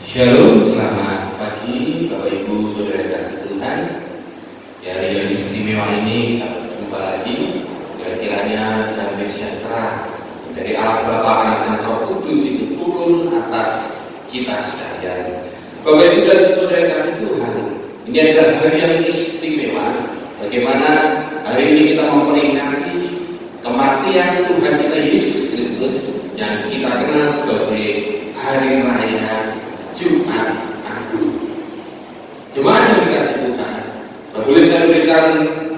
Shalom, selamat pagi Bapak Ibu Saudara kasih Tuhan. Di hari yang istimewa ini kita berjumpa lagi. Dan kiranya damai sejahtera dari Allah Bapa, Anak dan Roh Kudus itu turun atas kita sekalian. Bapak Ibu dan Saudara kasih Tuhan, ini adalah hari yang istimewa. Bagaimana hari ini kita memperingati kematian Tuhan kita Yesus Kristus yang kita kenal sebagai Hari Raya Jumat Agung. Jemaat yang dikasih Tuhan, boleh saya berikan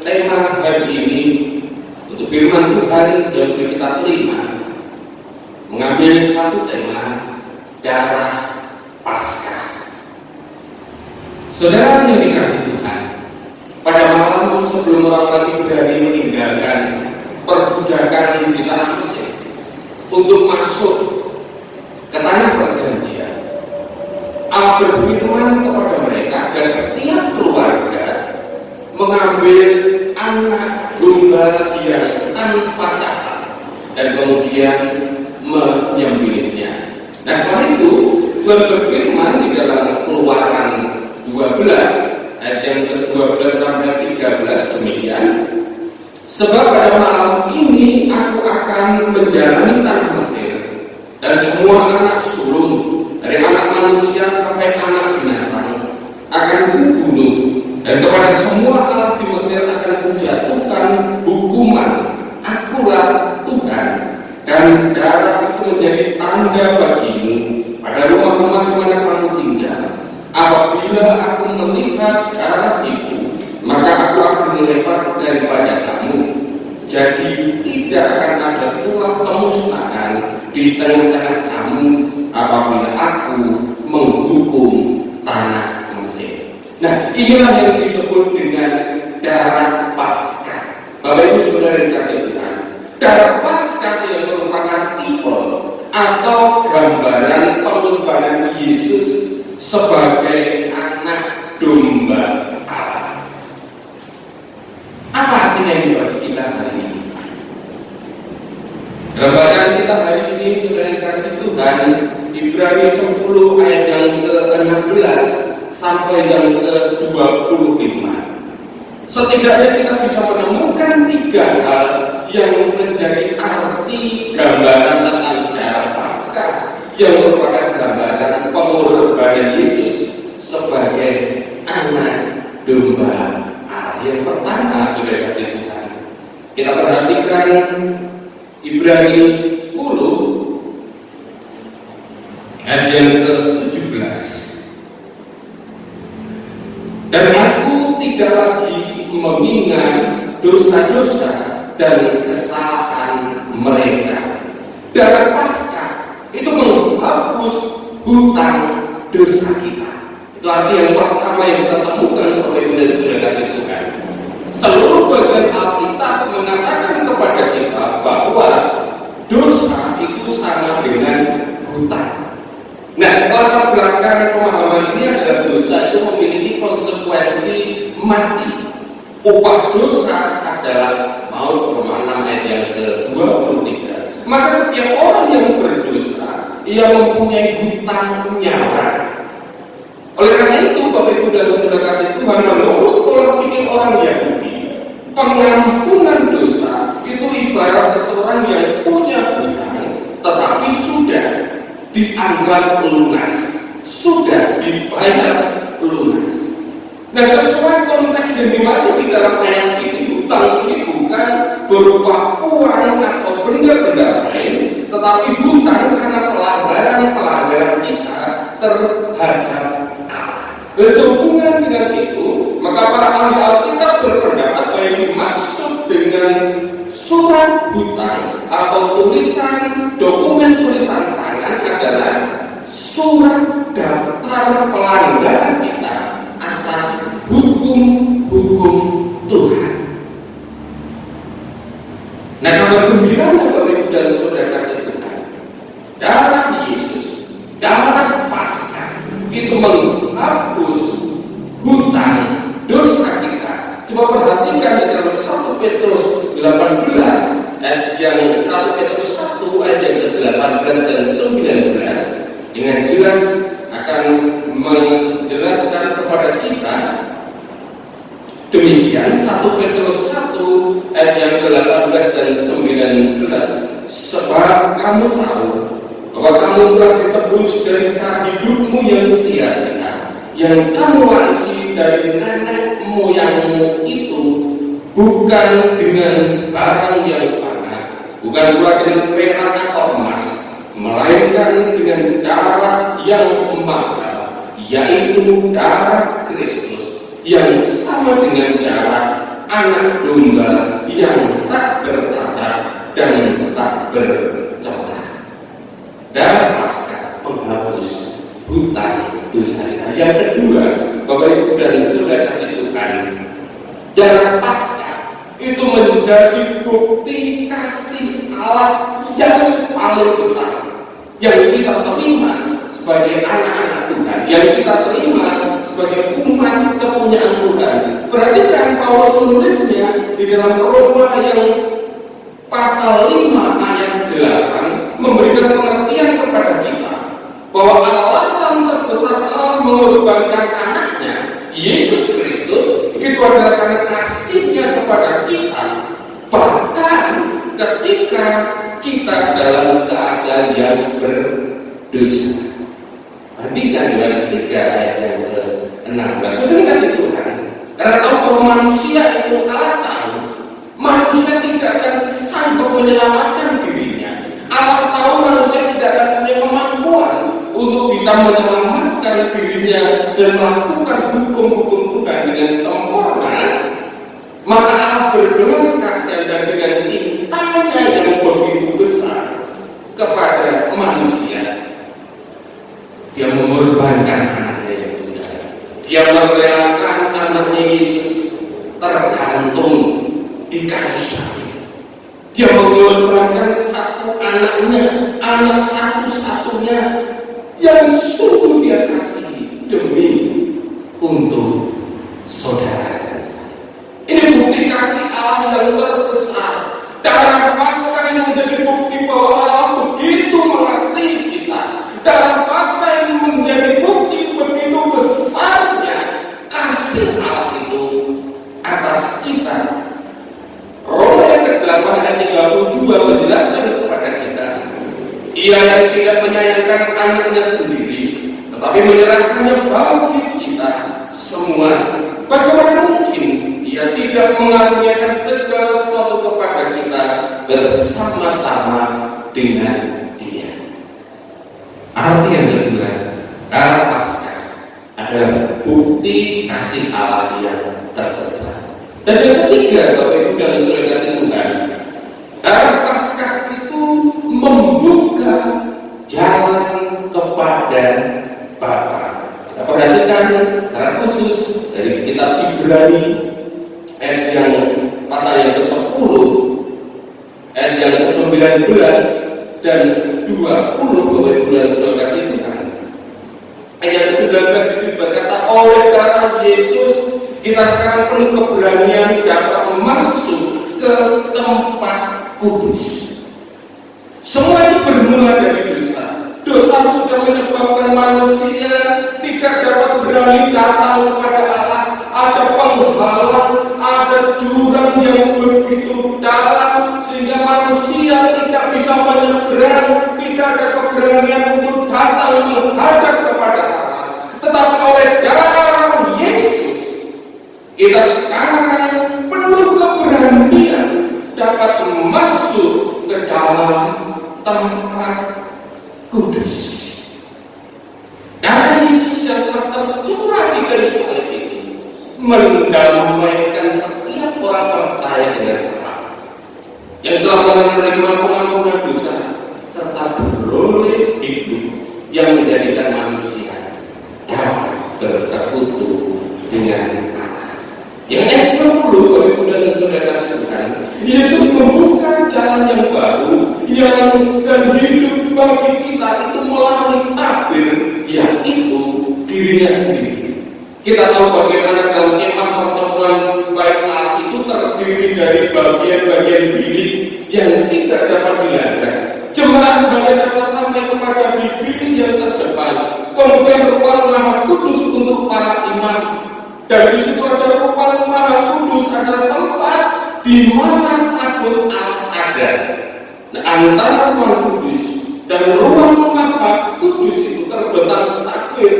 tema hari ini untuk firman Tuhan yang boleh kita terima, mengambil satu tema, darah Paskah. Saudara yang dikasih Tuhan, pada malam sebelum orang-orang Ibrani meninggalkan perbudakan di tanah Mesir untuk masuk ke tanah perjanjian, Allah berfirman kepada mereka agar setiap keluarga mengambil anak domba yang tanpa cacat dan kemudian menyembelihnya. Nah, setelah itu Tuhan berfirman di dalam Keluaran 12 ayat yang ke-12 sampai 13 demikian, sebab pada malam ini aku akan menjalani tanah Mesir, dan semua anak sulung dari anak manusia sampai anak binatang akan kubunuh, dan kepada semua alat di Mesir akan kujatuhkan hukuman. Akulah Tuhan, dan darah itu menjadi tanda bagimu pada rumah-rumah di mana kamu tinggal. Apabila aku melihat darah itu, maka aku akan melempar daripada kamu. Jadi tidak akan ada pula kemusnahan di tengah-tengah kamu apabila aku menghukum tanah Mesir. Nah, inilah yang disebut dengan darah Paskah. Bapak Ibu Saudara yang dikasihi Tuhan, darah Paskah yang merupakan tipe atau gambaran pengorbanan Yesus sebagai anak domba Allah. Apa artinya ini bagi kita hari ini? Dalam bacaan kita hari ini, Saudara yang dikasihi Tuhan, Ibrani 10 ayat yang ke-16 sampai yang ke-25. Setidaknya kita bisa menemukan 3 hal yang menjadi arti gambaran tentang darah Paskah yang merupakan gambaran pengorbanan Yesus sebagai anak domba Allah. Yang pertama, Saudara yang dikasihi Tuhan, kita perhatikan Ibrani 10 ayat yang ke-17. Dan aku tidak lagi mengingat dosa-dosa dan kesalahan mereka. Darah Paskah itu menghapus hutang dosa kita. Itu arti yang pertama yang kita temukan oleh Ibu dan Saudara kasih Tuhan. Seluruh bagian Alkitab mengatakan kepada kita bahwa dosa itu sama dengan hutang. Nah, latar belakang pemahaman ini adalah dosa itu memiliki konsekuensi mati. Upah dosa adalah maut, Roma 6 ayat yang ke-23. Maka setiap orang yang berdosa, ia mempunyai hutang nyawa. Oleh karena itu, Bapak Ibu dan Saudara kasih Tuhan, menurut pola pikir orang Yahudi, pengampunan dosa itu ibarat seseorang yang punya hutang tetapi sudah dianggap lunas, sudah dibayar lunas. Nah, sesuai konteks yang dimaksud di dalam ayat ini, hutang ini bukan berupa uang atau benda-benda lain, tetapi hutang karena pelanggaran kita terhadap Allah. Sehubungan dengan itu, maka para ahli Alkitab berpendapat bahwa yang dimaksud dengan surat hutang atau tulisan dokumen tulisan tangan adalah surat daftar pelanggaran kita atas hukum-hukum Tuhan. Nah, kabar gembiranya Bapak Ibu dan Saudara kasih Tuhan, darah Yesus, darah Paskah itu menghapus hutang dosa kita. Coba perhatikan di dalam 1 Petrus 18 ayat yang 1 Petrus 1 ayat yang ke-18 dan 19 dengan jelas akan akan menjelaskan kepada kita. Demikian 1 Petrus 1 ayat yang ke-18 dan 19. Sebab kamu tahu bahwa kamu telah ditebus dari cara hidupmu yang sia-sia, yang kamu warisi dari nenek moyangmu itu, bukan dengan barang yang fana, bukan pula dengan perak atau emas, melainkan dengan darah yang mahal, yaitu darah Kristus, yang sama dengan darah anak domba yang tak bercacat dan tak bercelah. Darah Paskah penghapus hutang dosa kita. Yang kedua, Bapak Ibu dan Saudara kasih Tuhan, darah Paskah itu menjadi bukti kasih Allah yang paling besar yang kita terima sebagai anak-anak Tuhan, yang kita terima sebagai umat kepunyaan Tuhan. Perhatikan Paulus menulisnya di dalam Roma yang pasal 5 ayat 8 memberikan pengertian kepada kita bahwa alasan terbesar Allah mengorbankan anaknya Yesus Kristus itu adalah karena kasihnya kepada kita, bahkan ketika kita dalam keadaan yang berdosa. Perhatikan Yohanes 3 ayat yang ke-16. Sudah kasih Tuhan, karena tahu bahwa manusia itu Allah tahu manusia tidak akan sanggup menyelamatkan dirinya. Allah tahu manusia tidak akan punya kemampuan untuk bisa menyelamatkan dirinya dan melakukan hukum-hukum Tuhan dengan sempurna. Maka Allah berbelas kasihan dan dengan cintanya yang begitu besar kepada manusia, Dia mengorbankan anaknya yang tunggal. Dia merelakan anaknya Yesus tergantung di kayu salib. Dia mengorbankan satu anaknya, anak satu-satunya yang sungguh Dia kasih demi untuk saudara dan saya. Ini bukti kasih Allah yang terbesar. Darah Paskah yang menjadi bukti bahwa Allah begitu mengasihi kita. Darah Paskah yang menjadi bukti begitu besarnya kasih Allah itu atas kita. Roma yang ke-8 ayat 32 menjelaskan kepada kita, Ia yang tidak menyayangkan anaknya sendiri, tetapi menyerahkannya bagi kita semua, bagaimana mungkin Ia tidak mengaruniakan segala sesuatu kepada kita bersama-sama dengan Dia. Arti yang kedua, darah Paskah adalah bukti kasih Allah yang terbesar. Dan yang ketiga, Bapak Ibu dan Saudara kasih Tuhan, darah Paskah itu membuka jalan kepada Bapa. Kita perhatikan secara khusus dari kitab Ibrani ayat yang pasal yang ke-10, ayat yang ke-19 dan 20, Bapak Ibu dan Saudara kasih Tuhan. Ayat ke-19 itu berkata, oleh darah Yesus kita sekarang penuh keberanian dapat masuk ke tempat kudus. Semua itu bermula dari dosa. Dosa sudah menyebabkan manusia tidak dapat berani datang kepada Allah. Ada penghalang, ada jurang yang begitu dalam sehingga manusia tidak bisa menyeberang, tidak ada keberanian untuk datang menghadap kepada Allah. Tetapi oleh darah Yesus kita sekarang penuh keberanian dapat masuk ke dalam tempat kudus. Darah Yesus yang telah tercurah di kayu salib itu mendamaikan setiap orang percaya dengan Allah yang telah menerima pengampunan dosa serta beroleh hidup yang menjadikan manusia dapat bersekutu dengan Allah. Yang ke-20, Bapak Ibu dan Saudara Tuhan, Yesus membuka jalan yang baru dan hidup bagi kita itu melalui tabir, yaitu dirinya sendiri. Kita tahu bagaimana dalam kemah pertemuan baik Allah itu terdiri dari bagian-bagian bilik yang tidak dapat dilanggar. Jemaat banyak dapat sampai kepada bilik yang terdepan. Kemudian Dan di situ ada ruang Maha Kudus, ada tempat di mana takut Allah ada. Nah, antara ruang kudus dan ruang Maha Kudus itu terbentang takbir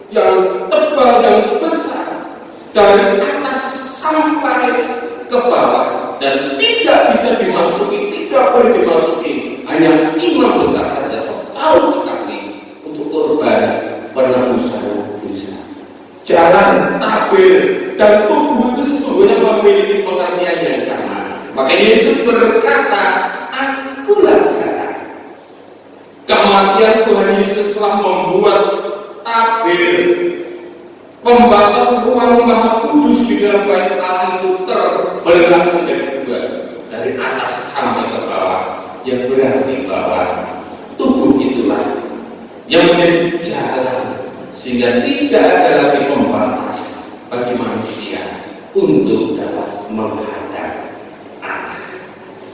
yang tebal dan besar dari atas sampai ke bawah, dan tidak bisa dimasuki, tidak boleh dimasuki, hanya imam besar saja setahun sekali untuk korban penebusan dosa. Jalan takbir dan tubuh itu sesungguhnya memiliki pengertian yang sama. Maka Yesus berkata, akulah jalan. Kematian Tuhan Yesus telah membuat takbir, pembatas ruang Maha Kudus di dalam bait Allah itu terbelah menjadi dua, dari atas sampai ke bawah, yang berarti bahwa tubuh itulah yang menjadi jalan, sehingga tidak ada lagi pembatas bagi manusia untuk dapat menghadap Allah.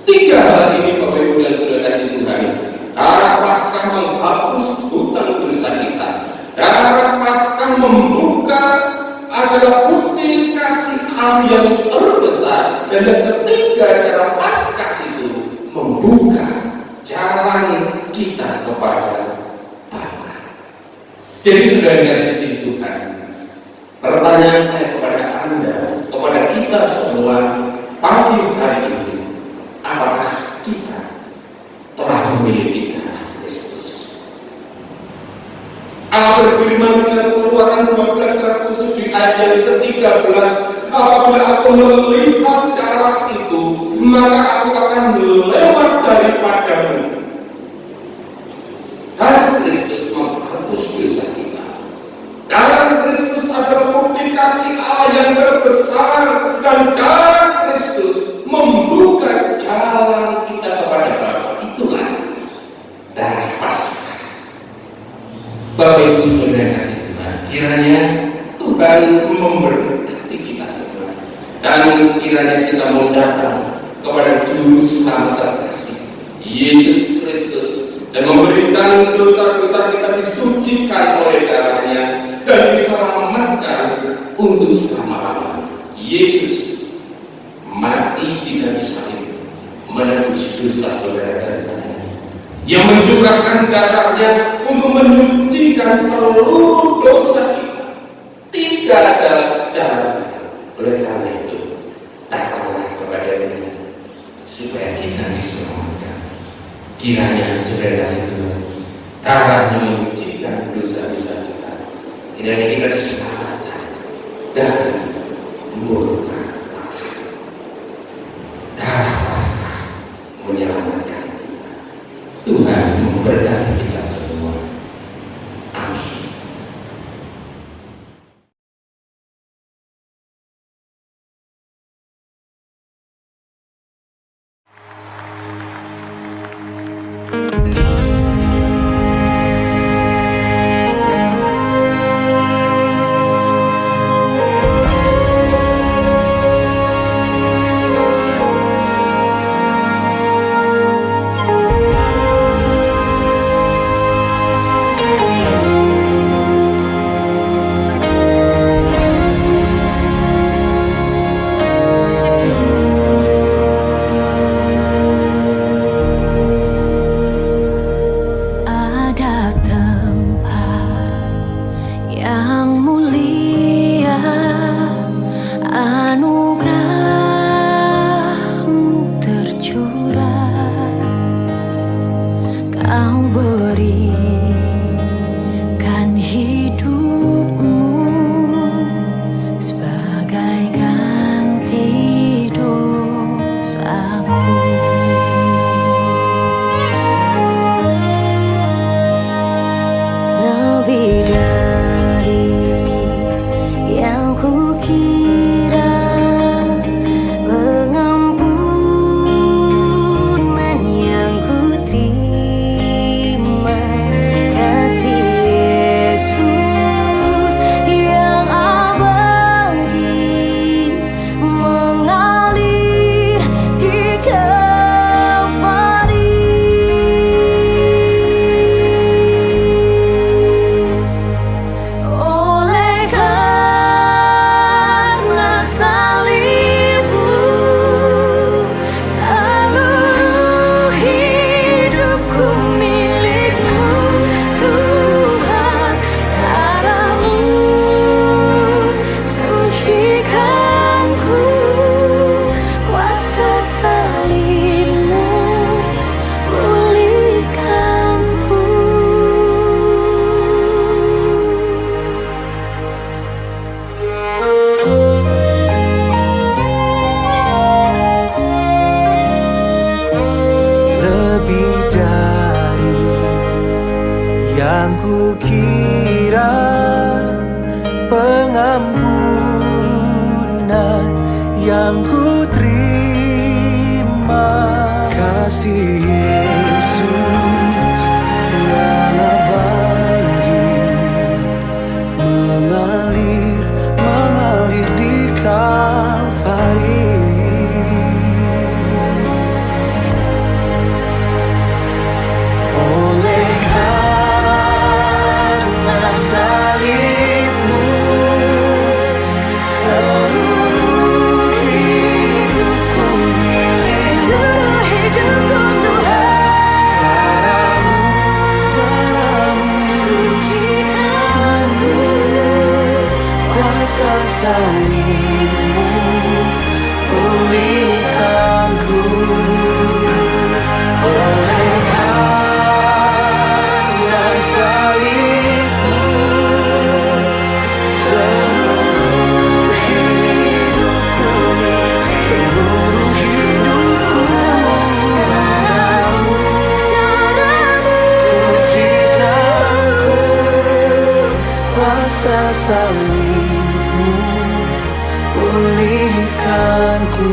Tiga hal ini Bapak Ibu dan Saudara kasih Tuhan, darah Paskah menghapus hutang dosa kita. Darah Paskah membuka adalah bukti kasih Allah yang terbesar, dan yang ketiga darah Paskah itu membuka jalan kita kepada Bapa. Jadi sudah dari Tuhan, pertanyaan saya kepada Anda, kepada kita semua pagi hari ini, apakah kita telah memiliki darah Kristus? Allah berfirman dalam Keluaran 12 secara khusus di ayat yang ke-13, apabila aku melihat darah itu, maka aku akan lewat daripadamu. Darah Kristus menghapus dosa kita. Darah Kristus adalah bukti kasih Allah yang terbesar, dan darah Kristus membuka jalan kita kepada Bapa. Itulah darah Paskah. Bapak Ibu Saudara kasih Tuhan, kiranya Tuhan memberkati kita semua, dan kiranya kita mau datang kepada Juru Selamat terkasih Yesus Kristus, dan memberikan dosa-dosa kita disucikan oleh darahnya dan diselamatkan untuk selama-lamanya. Yesus mati di kayu salib menebus dosa saudara dan saya, yang mencurahkan darahnya untuk menyucikan seluruh dosa kita. Tidak ada jalan. Oleh karena itu, datanglah kepada Dia supaya kita diselamatkan. Kiranya saudara Tuhan, darahnya menyucikan dosa-dosa kita. Kiranya kita diselamatkan dari murka Allah. Darah Paskah menyelamatkan kita. Tuhan memberkati kita semua. Amin. Lebih dari yang kukira, yang ku terima. Kasih Yesus yang abadi mengalir di Kalvari. Oleh karena salibmu, seluruh hidupku milikmu. Darahmu sucikanku, kuasa salibmu pulihkanku. Oleh karena salibmu, seluruh hidupku milik, seluruh hidupku. Darahmu sucikanku, kuasa salibmu pulihkanku.